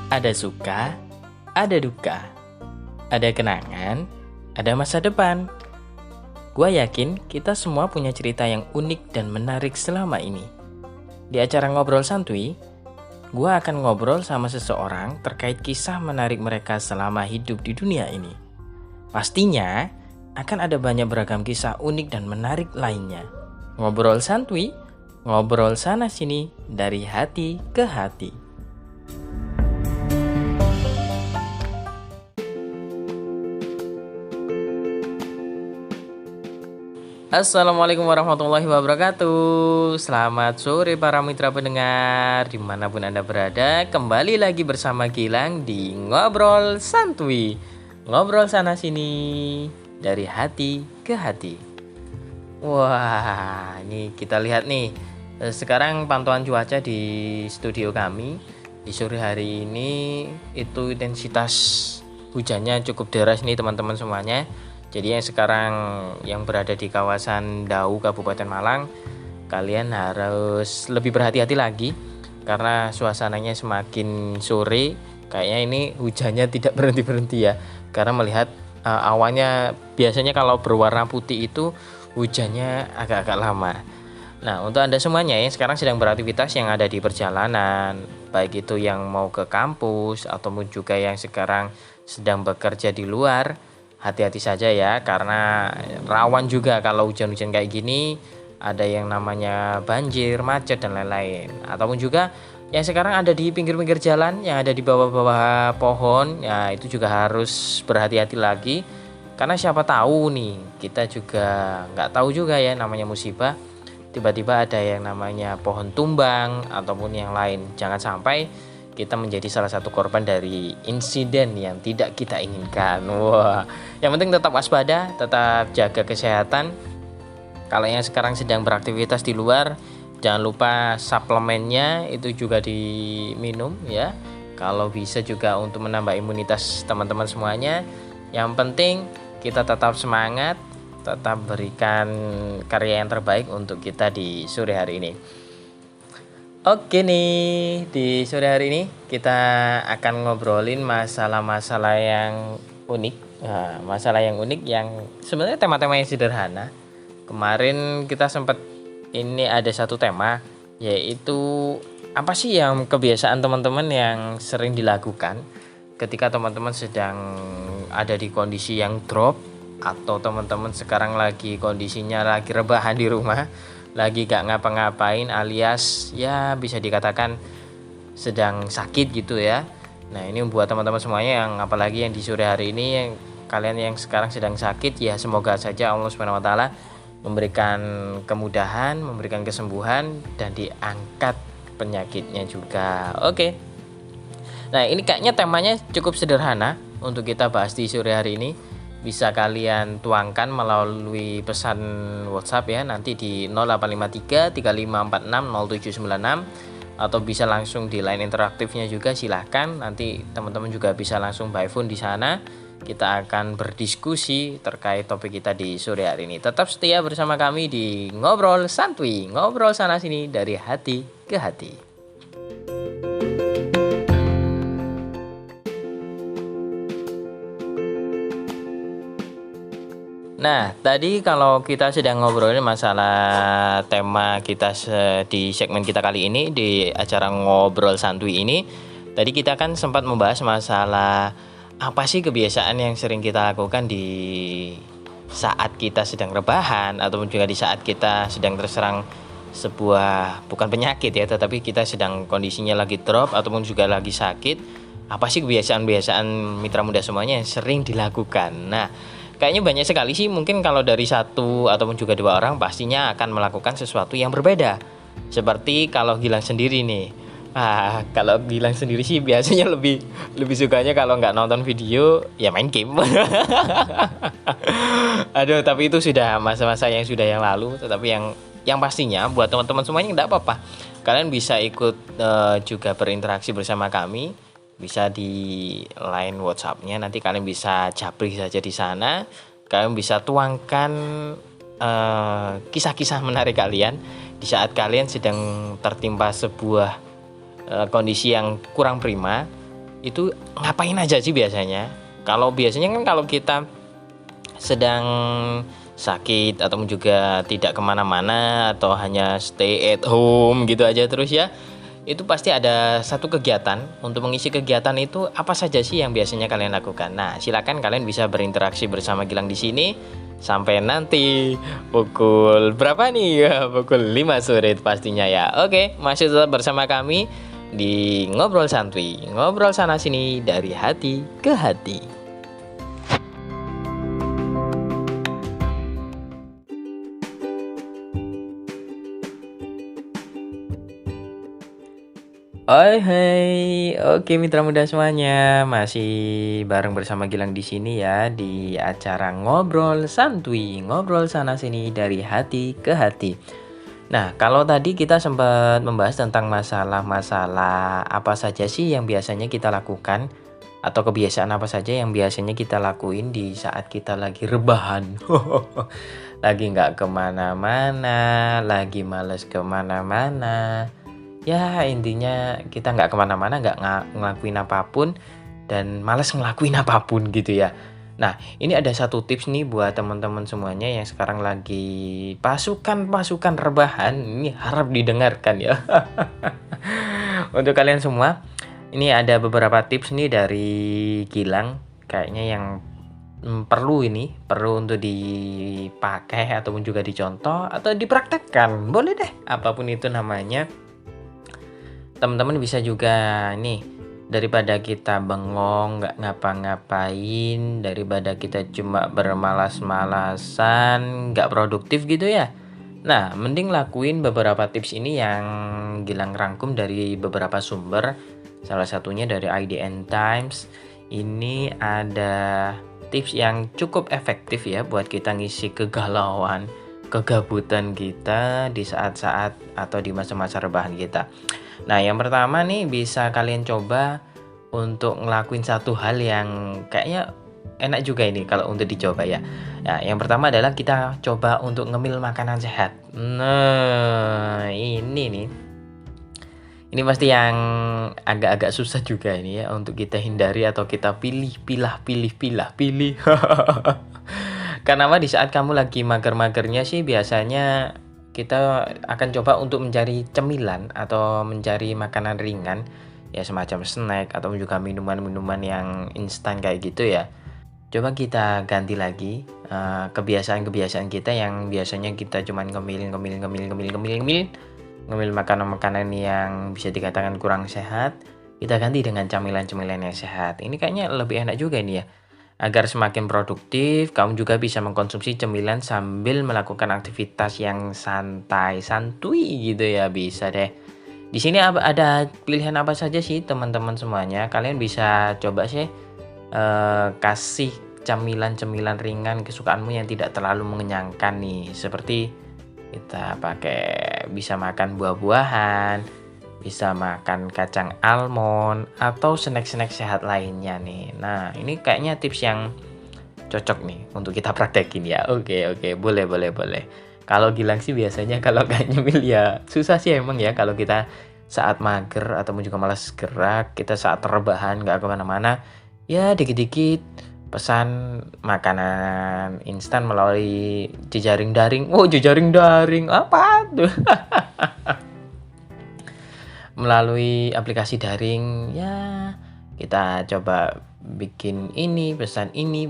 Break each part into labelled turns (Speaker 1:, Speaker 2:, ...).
Speaker 1: Ada suka, ada duka, ada kenangan, ada masa depan. Gua yakin kita semua punya cerita yang unik dan menarik selama ini. Di acara Ngobrol Santuy, gua akan ngobrol sama seseorang terkait kisah menarik mereka selama hidup di dunia ini. Pastinya akan ada banyak beragam kisah unik dan menarik lainnya. Ngobrol Santuy, ngobrol sana-sini dari hati ke hati. Assalamualaikum warahmatullahi wabarakatuh. Selamat sore para mitra pendengar dimanapun Anda berada. Kembali lagi bersama Gilang di Ngobrol Santuy, ngobrol sana sini dari hati ke hati. Wah, ini kita lihat nih. Sekarang pantauan cuaca di studio kami di sore hari ini itu intensitas hujannya cukup deras nih teman-teman semuanya. Jadi yang sekarang yang berada di kawasan Dau Kabupaten Malang, kalian harus lebih berhati-hati lagi karena suasananya semakin sore kayaknya ini hujannya tidak berhenti-berhenti ya. Karena melihat awannya biasanya kalau berwarna putih itu hujannya agak-agak lama. Nah, untuk Anda semuanya yang sekarang sedang beraktivitas yang ada di perjalanan, baik itu yang mau ke kampus ataupun juga yang sekarang sedang bekerja di luar, hati-hati saja ya, karena rawan juga kalau hujan-hujan kayak gini, ada yang namanya banjir, macet, dan lain-lain. Ataupun juga yang sekarang ada di pinggir-pinggir jalan, yang ada di bawah-bawah pohon, ya itu juga harus berhati-hati lagi. Karena siapa tahu nih, kita juga nggak tahu juga ya namanya musibah. Tiba-tiba ada yang namanya pohon tumbang, ataupun yang lain. Jangan sampai kita menjadi salah satu korban dari insiden yang tidak kita inginkan. Wah, yang penting tetap waspada, tetap jaga kesehatan. Kalau yang sekarang sedang beraktivitas di luar, jangan lupa suplemennya itu juga diminum ya. Kalau bisa juga untuk menambah imunitas teman-teman semuanya. Yang penting kita tetap semangat, tetap berikan karya yang terbaik untuk kita di sore hari ini. Oke nih, di sore hari ini kita akan ngobrolin masalah-masalah yang unik. Nah, masalah yang unik yang sebenarnya tema-tema yang sederhana. Kemarin kita sempat ini ada satu tema, yaitu apa sih yang kebiasaan teman-teman yang sering dilakukan ketika teman-teman sedang ada di kondisi yang drop, atau teman-teman sekarang lagi kondisinya lagi rebahan di rumah, lagi gak ngapa-ngapain alias ya bisa dikatakan sedang sakit gitu ya. Nah, ini buat teman-teman semuanya yang apalagi yang di sore hari ini, yang kalian yang sekarang sedang sakit, ya semoga saja Allah Subhanahu wa taala memberikan kemudahan, memberikan kesembuhan, dan diangkat penyakitnya juga. Oke. Nah, ini kayaknya temanya cukup sederhana untuk kita bahas di sore hari ini. Bisa kalian tuangkan melalui pesan WhatsApp ya, nanti di 0853 3546 0796, atau bisa langsung di line interaktifnya juga, silahkan. Nanti teman-teman juga bisa langsung by phone di sana. Kita akan berdiskusi terkait topik kita di sore hari ini. Tetap setia bersama kami di Ngobrol Santuy, ngobrol sana sini dari hati ke hati. Nah, tadi kalau kita sedang ngobrolin masalah tema kita di segmen kita kali ini di acara Ngobrol Santuy ini, tadi kita kan sempat membahas masalah apa sih kebiasaan yang sering kita lakukan di saat kita sedang rebahan, ataupun juga di saat kita sedang terserang sebuah, bukan penyakit ya, tetapi kita sedang kondisinya lagi drop ataupun juga lagi sakit. Apa sih kebiasaan-kebiasaan mitra muda semuanya yang sering dilakukan? Nah, kayaknya banyak sekali sih, mungkin kalau dari satu ataupun juga dua orang pastinya akan melakukan sesuatu yang berbeda. Seperti kalau Gilang sendiri nih. Kalau Gilang sendiri sih biasanya lebih sukanya kalau nggak nonton video ya main game. Aduh, tapi itu sudah masa-masa yang sudah yang lalu. Tetapi yang pastinya buat teman-teman semuanya nggak apa-apa. Kalian bisa ikut juga berinteraksi bersama kami. Bisa di line WhatsApp-nya, nanti kalian bisa japri saja di sana. Kalian bisa tuangkan kisah-kisah menarik kalian di saat kalian sedang tertimpa sebuah kondisi yang kurang prima, itu ngapain aja sih biasanya? Kalau biasanya kan kalau kita sedang sakit atau juga tidak kemana-mana atau hanya stay at home gitu aja terus ya, itu pasti ada satu kegiatan. Untuk mengisi kegiatan itu apa saja sih yang biasanya kalian lakukan? Nah, silakan kalian bisa berinteraksi bersama Gilang di sini sampai nanti pukul berapa nih? Ya, pukul 5 sore pastinya ya. Oke, masih tetap bersama kami di Ngobrol Santuy, ngobrol sana sini dari hati ke hati. Oh, hai. Oke, mitra muda semuanya, masih bareng bersama Gilang di sini ya di acara Ngobrol Santuy, ngobrol sana sini dari hati ke hati. Nah, kalau tadi kita sempat membahas tentang masalah-masalah apa saja sih yang biasanya kita lakukan atau kebiasaan apa saja yang biasanya kita lakuin di saat kita lagi rebahan. Lagi nggak kemana-mana, lagi males kemana-mana. Ya intinya kita nggak kemana-mana, nggak ngelakuin apapun dan males ngelakuin apapun gitu ya. Nah ini ada satu tips nih buat teman-teman semuanya yang sekarang lagi pasukan rebahan. Ini harap didengarkan ya. Untuk kalian semua, ini ada beberapa tips nih dari Gilang kayaknya yang perlu untuk dipakai ataupun juga dicontoh atau dipraktekkan. Boleh deh, apapun itu namanya. Teman-teman bisa juga nih, daripada kita bengong nggak ngapa-ngapain, daripada kita cuma bermalas-malasan nggak produktif gitu ya. Nah mending lakuin beberapa tips ini yang Gilang rangkum dari beberapa sumber, salah satunya dari IDN Times. Ini ada tips yang cukup efektif ya buat kita ngisi kegalauan, kegabutan kita di saat-saat atau di masa-masa rebahan kita. Nah yang pertama nih bisa kalian coba untuk ngelakuin satu hal yang kayaknya enak juga ini kalau untuk dicoba ya. Nah yang pertama adalah kita coba untuk ngemil makanan sehat. Nah ini nih, ini pasti yang agak-agak susah juga ini ya untuk kita hindari atau kita pilih. Karena di saat kamu lagi mager-magernya sih biasanya kita akan coba untuk mencari cemilan atau mencari makanan ringan ya, semacam snack atau juga minuman-minuman yang instan kayak gitu ya. Coba kita ganti lagi kebiasaan-kebiasaan kita yang biasanya kita cuman ngemil makanan-makanan yang bisa dikatakan kurang sehat. Kita ganti dengan camilan-camilan yang sehat. Ini kayaknya lebih enak juga ini ya. Agar semakin produktif, kamu juga bisa mengkonsumsi cemilan sambil melakukan aktivitas yang santuy gitu ya, bisa deh. Di sini ada pilihan apa saja sih teman-teman semuanya? Kalian bisa coba sih kasih camilan-camilan ringan kesukaanmu yang tidak terlalu mengenyangkan nih. Seperti kita bisa makan buah-buahan, bisa makan kacang almond atau snack-snack sehat lainnya nih. Nah ini kayaknya tips yang cocok nih untuk kita praktekin ya. Oke, boleh. Kalau Gilang sih biasanya kalau gak nyemil ya susah sih emang ya. Kalau kita saat mager atau juga malas gerak, kita saat rebahan gak kemana-mana, ya dikit-dikit pesan makanan instan melalui jejaring daring. Oh jejaring daring apa tuh? Melalui aplikasi daring ya, kita coba bikin pesan ini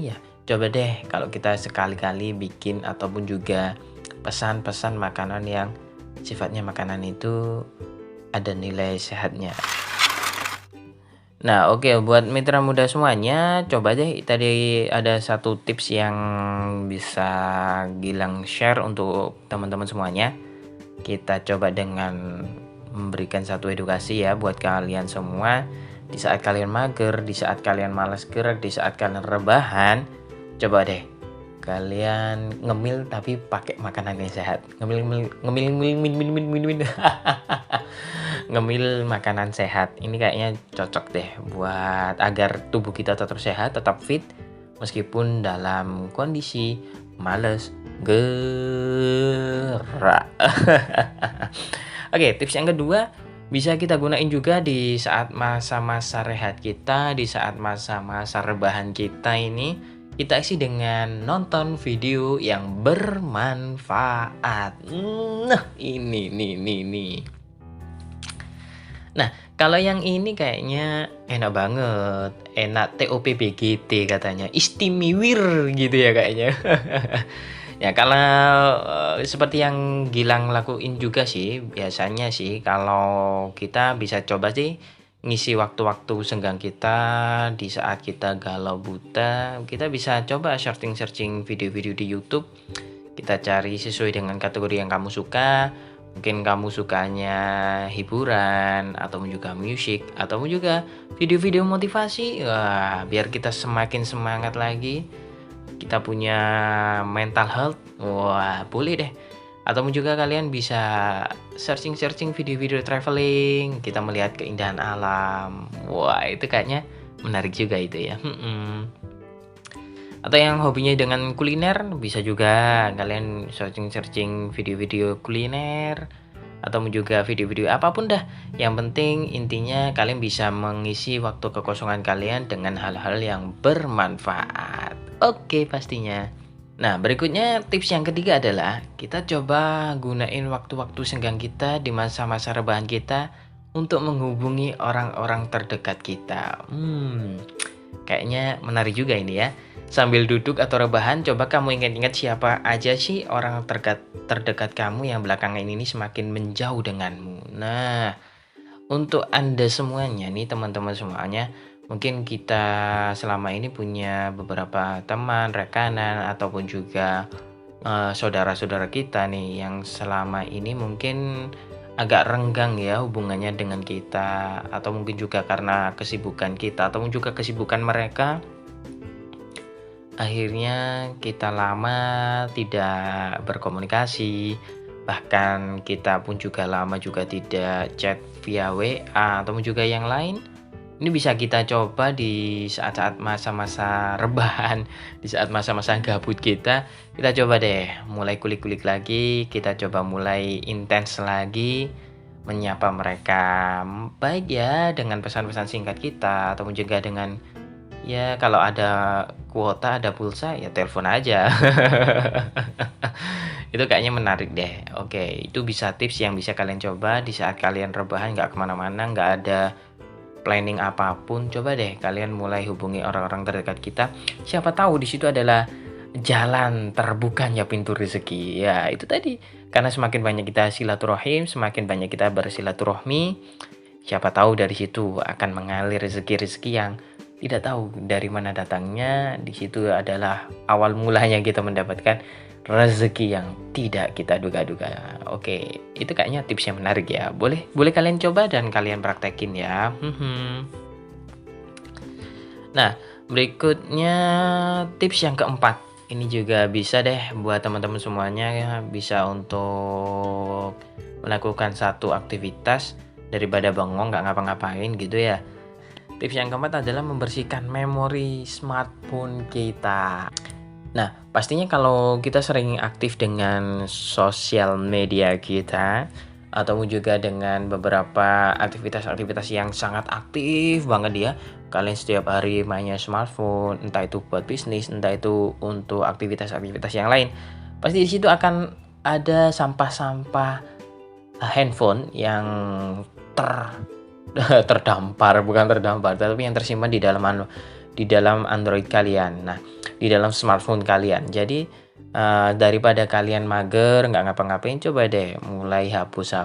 Speaker 1: ya. Coba deh kalau kita sekali-kali bikin ataupun juga pesan-pesan makanan yang sifatnya makanan itu ada nilai sehatnya. Nah oke, buat mitra muda semuanya, coba deh, tadi ada satu tips yang bisa Gilang share untuk teman-teman semuanya. Kita coba dengan memberikan satu edukasi ya buat kalian semua. Di saat kalian mager, di saat kalian malas gerak, di saat kalian rebahan, coba deh kalian ngemil tapi pakai makanan yang sehat. Ngemil ngemil makanan sehat. Ini kayaknya cocok deh buat agar tubuh kita tetap sehat, tetap fit meskipun dalam kondisi males gerak. Oke, tips yang kedua, Bisa kita gunain juga di saat masa-masa rehat kita, di saat masa-masa rebahan kita ini, kita isi dengan nonton video yang bermanfaat. Nah, ini nih. Nah, kalau yang ini kayaknya enak banget, enak TOPBGT katanya, istimewir gitu ya kayaknya. Ya kalau seperti yang Gilang lakuin juga sih, biasanya sih kalau kita bisa coba sih ngisi waktu-waktu senggang kita di saat kita galau buta, kita bisa coba searching-searching video-video di YouTube. Kita cari sesuai dengan kategori yang kamu suka. Mungkin kamu sukanya hiburan, ataupun juga musik, ataupun juga video-video motivasi. Wah, biar kita semakin semangat lagi. Kita punya mental health. Wah, boleh deh. Ataupun juga kalian bisa searching video-video traveling. Kita melihat keindahan alam. Wah, itu kayaknya menarik juga itu ya. Atau yang hobinya dengan kuliner, bisa juga kalian searching video-video kuliner atau juga video-video apapun dah. Yang penting intinya kalian bisa mengisi waktu kekosongan kalian dengan hal-hal yang bermanfaat. Oke, pastinya. Nah, berikutnya tips yang ketiga adalah kita coba gunain waktu-waktu senggang kita di masa-masa rebahan kita untuk menghubungi orang-orang terdekat kita. Kayaknya menarik juga ini ya. Sambil duduk atau rebahan, coba kamu ingat-ingat siapa aja sih orang terdekat kamu yang belakangan ini semakin menjauh denganmu. Nah, untuk Anda semuanya nih, teman-teman semuanya, mungkin kita selama ini punya beberapa teman, rekanan, ataupun juga saudara-saudara kita nih yang selama ini mungkin agak renggang ya hubungannya dengan kita, atau mungkin juga karena kesibukan kita, ataupun juga kesibukan mereka. Akhirnya kita lama tidak berkomunikasi, bahkan kita pun juga lama juga tidak chat via WA ataupun juga yang lain. Ini bisa kita coba di saat-saat masa-masa rebahan, di saat masa-masa gabut kita coba deh mulai kulik-kulik lagi, kita coba mulai intens lagi menyapa mereka, baik ya dengan pesan-pesan singkat kita ataupun juga dengan ya kalau ada kuota, ada pulsa ya telepon aja. Itu kayaknya menarik deh. Oke, itu bisa tips yang bisa kalian coba di saat kalian rebahan, nggak kemana-mana, nggak ada planning apapun. Coba deh kalian mulai hubungi orang-orang terdekat kita. Siapa tahu di situ adalah jalan terbukanya pintu rezeki. Ya itu tadi, karena semakin banyak kita silaturahim, semakin banyak kita bersilaturahmi, siapa tahu dari situ akan mengalir rezeki-rezeki yang tidak tahu dari mana datangnya. Di situ adalah awal mulanya kita mendapatkan rezeki yang tidak kita duga-duga. Oke, itu kayaknya tips yang menarik ya. Boleh kalian coba dan kalian praktekin ya. Nah, berikutnya tips yang keempat. Ini juga bisa deh buat teman-teman semuanya ya, bisa untuk melakukan satu aktivitas daripada bengong nggak ngapa-ngapain gitu ya. Tips yang keempat adalah membersihkan memori smartphone kita. Nah, pastinya kalau kita sering aktif dengan sosial media kita, atau juga dengan beberapa aktivitas-aktivitas yang sangat aktif banget ya, kalian setiap hari mainnya smartphone, entah itu buat bisnis, entah itu untuk aktivitas-aktivitas yang lain, pasti di situ akan ada sampah-sampah handphone yang terdampar, bukan terdampar, tapi yang tersimpan di dalam Android kalian. Nah, di dalam smartphone kalian. Jadi daripada kalian mager nggak ngapa-ngapain, coba deh mulai hapus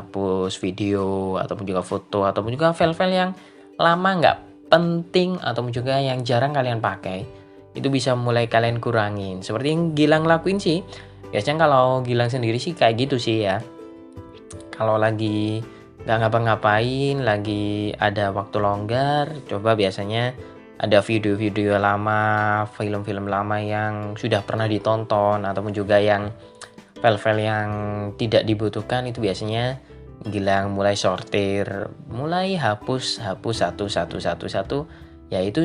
Speaker 1: video ataupun juga foto ataupun juga file-file yang lama nggak penting ataupun juga yang jarang kalian pakai. Itu bisa mulai kalian kurangin. Seperti yang Gilang lakuin sih. Biasanya kalau Gilang sendiri sih kayak gitu sih ya. Kalau lagi nggak ngapa-ngapain, lagi ada waktu longgar, coba biasanya ada video-video lama, film-film lama yang sudah pernah ditonton, ataupun juga yang file-file yang tidak dibutuhkan, itu biasanya Gilang mulai sortir, mulai hapus satu. Ya itu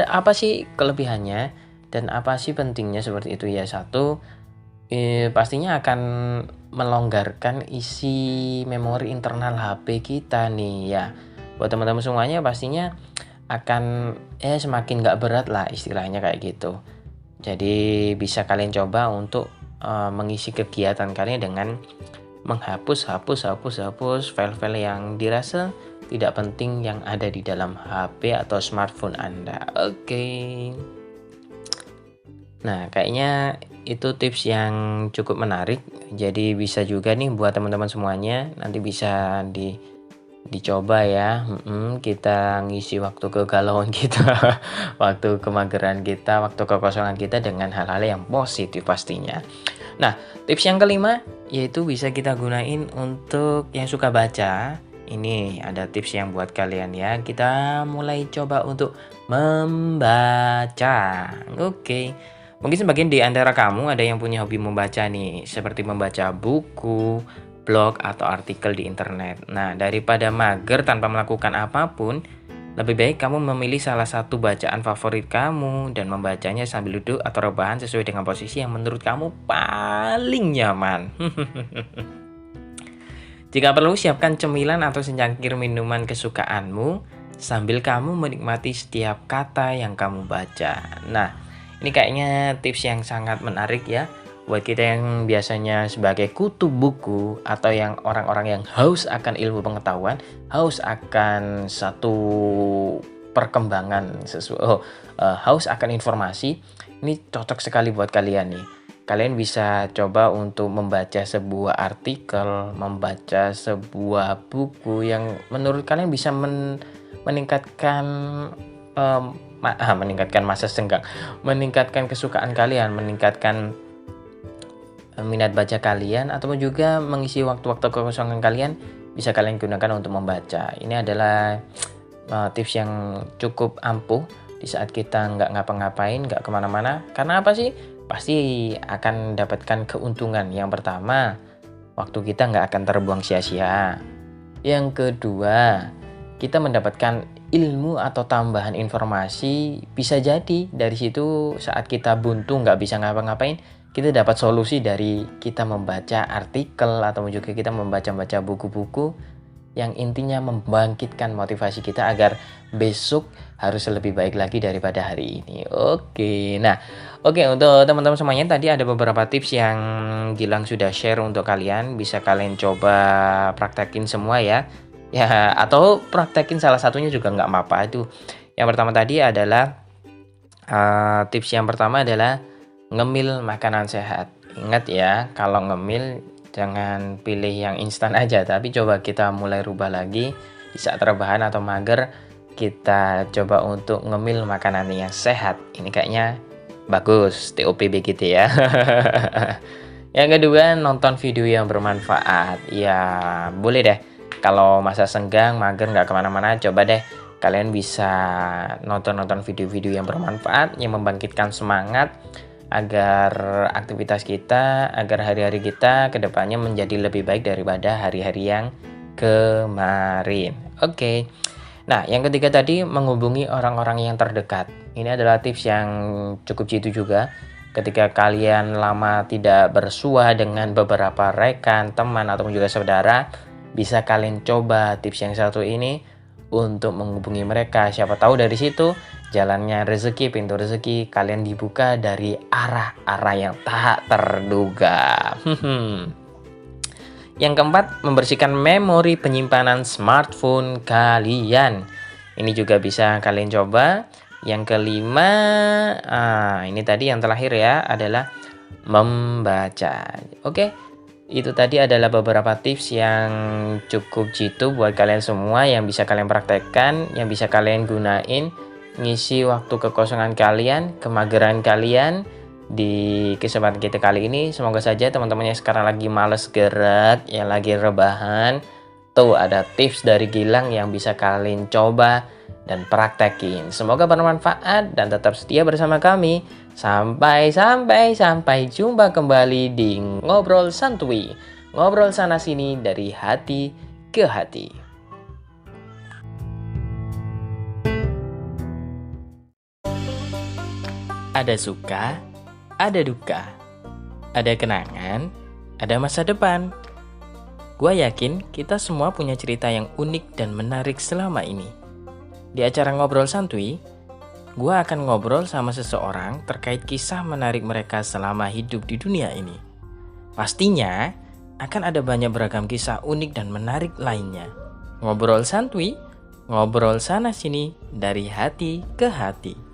Speaker 1: apa sih kelebihannya dan apa sih pentingnya seperti itu ya. Satu, pastinya akan melonggarkan isi memori internal HP kita nih ya. Buat teman-teman semuanya pastinya akan semakin nggak berat lah istilahnya kayak gitu. Jadi bisa kalian coba untuk mengisi kegiatan kalian dengan menghapus file-file yang dirasa tidak penting yang ada di dalam HP atau smartphone Anda. Oke. Nah, kayaknya itu tips yang cukup menarik. Jadi bisa juga nih buat teman-teman semuanya, nanti bisa dicoba ya. Kita ngisi waktu kegalauan kita, waktu kemageran kita, waktu kekosongan kita dengan hal-hal yang positif pastinya. Nah, tips yang kelima yaitu bisa kita gunain untuk yang suka baca. Ini ada tips yang buat kalian ya. Kita mulai coba untuk membaca. Oke. Mungkin sebagian di antara kamu ada yang punya hobi membaca nih, seperti membaca buku, blog, atau artikel di internet. Nah, daripada mager tanpa melakukan apapun, lebih baik kamu memilih salah satu bacaan favorit kamu dan membacanya sambil duduk atau rebahan sesuai dengan posisi yang menurut kamu paling nyaman. Jika perlu, siapkan cemilan atau secangkir minuman kesukaanmu sambil kamu menikmati setiap kata yang kamu baca. Nah, ini kayaknya tips yang sangat menarik ya buat kita yang biasanya sebagai kutub buku atau yang orang-orang yang haus akan ilmu pengetahuan, haus akan satu perkembangan haus akan informasi. Ini cocok sekali buat kalian nih. Kalian bisa coba untuk membaca sebuah artikel, membaca sebuah buku yang menurut kalian bisa meningkatkan meningkatkan masa senggang, meningkatkan kesukaan kalian, meningkatkan minat baca kalian, ataupun juga mengisi waktu-waktu kekosongan kalian bisa kalian gunakan untuk membaca. Ini adalah tips yang cukup ampuh di saat kita nggak ngapa-ngapain, nggak kemana-mana. Karena apa sih? Pasti akan dapatkan keuntungan. Yang pertama, waktu kita nggak akan terbuang sia-sia. Yang kedua, kita mendapatkan ilmu atau tambahan informasi. Bisa jadi dari situ saat kita buntu nggak bisa ngapa-ngapain, kita dapat solusi dari kita membaca artikel atau juga kita membaca buku-buku yang intinya membangkitkan motivasi kita agar besok harus lebih baik lagi daripada hari ini. Oke, untuk teman-teman semuanya, tadi ada beberapa tips yang Gilang sudah share untuk kalian. Bisa kalian coba praktekin semua ya. Ya, atau praktekin salah satunya juga nggak apa-apa itu. Yang pertama tadi adalah tips yang pertama adalah ngemil makanan sehat. Ingat ya, kalau ngemil jangan pilih yang instan aja, tapi coba kita mulai rubah lagi di saat rebahan atau mager. Kita coba untuk ngemil makanan yang sehat. Ini kayaknya bagus, TOPB gitu ya. Yang kedua, nonton video yang bermanfaat. Ya, boleh deh. Kalau masa senggang, mager, nggak kemana-mana, coba deh kalian bisa nonton video-video yang bermanfaat, yang membangkitkan semangat, agar aktivitas kita, agar hari-hari kita kedepannya menjadi lebih baik daripada hari-hari yang kemarin. Oke. Nah, yang ketiga tadi, menghubungi orang-orang yang terdekat. Ini adalah tips yang cukup jitu juga. Ketika kalian lama tidak bersua dengan beberapa rekan, teman, ataupun juga saudara, bisa kalian coba tips yang satu ini untuk menghubungi mereka. Siapa tahu dari situ jalannya rezeki, pintu rezeki kalian dibuka dari arah-arah yang tak terduga. Yang keempat, membersihkan memori penyimpanan smartphone kalian. Ini juga bisa kalian coba. Yang kelima, ini tadi yang terakhir ya, adalah membaca. Oke. Itu tadi adalah beberapa tips yang cukup jitu buat kalian semua, yang bisa kalian praktekkan, yang bisa kalian gunain ngisi waktu kekosongan kalian, kemageran kalian di kesempatan kita kali ini. Semoga saja teman-teman yang sekarang lagi males gerak, yang lagi rebahan, tuh ada tips dari Gilang yang bisa kalian coba dan praktekin. Semoga bermanfaat dan tetap setia bersama kami. Sampai jumpa kembali di Ngobrol Santuy. Ngobrol sana sini dari hati ke hati. Ada suka, ada duka. ada kenangan, ada masa depan. Gua yakin kita semua punya cerita yang unik dan menarik selama ini. Di acara Ngobrol Santuy, gua akan ngobrol sama seseorang terkait kisah menarik mereka selama hidup di dunia ini. Pastinya akan ada banyak beragam kisah unik dan menarik lainnya. Ngobrol Santuy, ngobrol sana sini dari hati ke hati.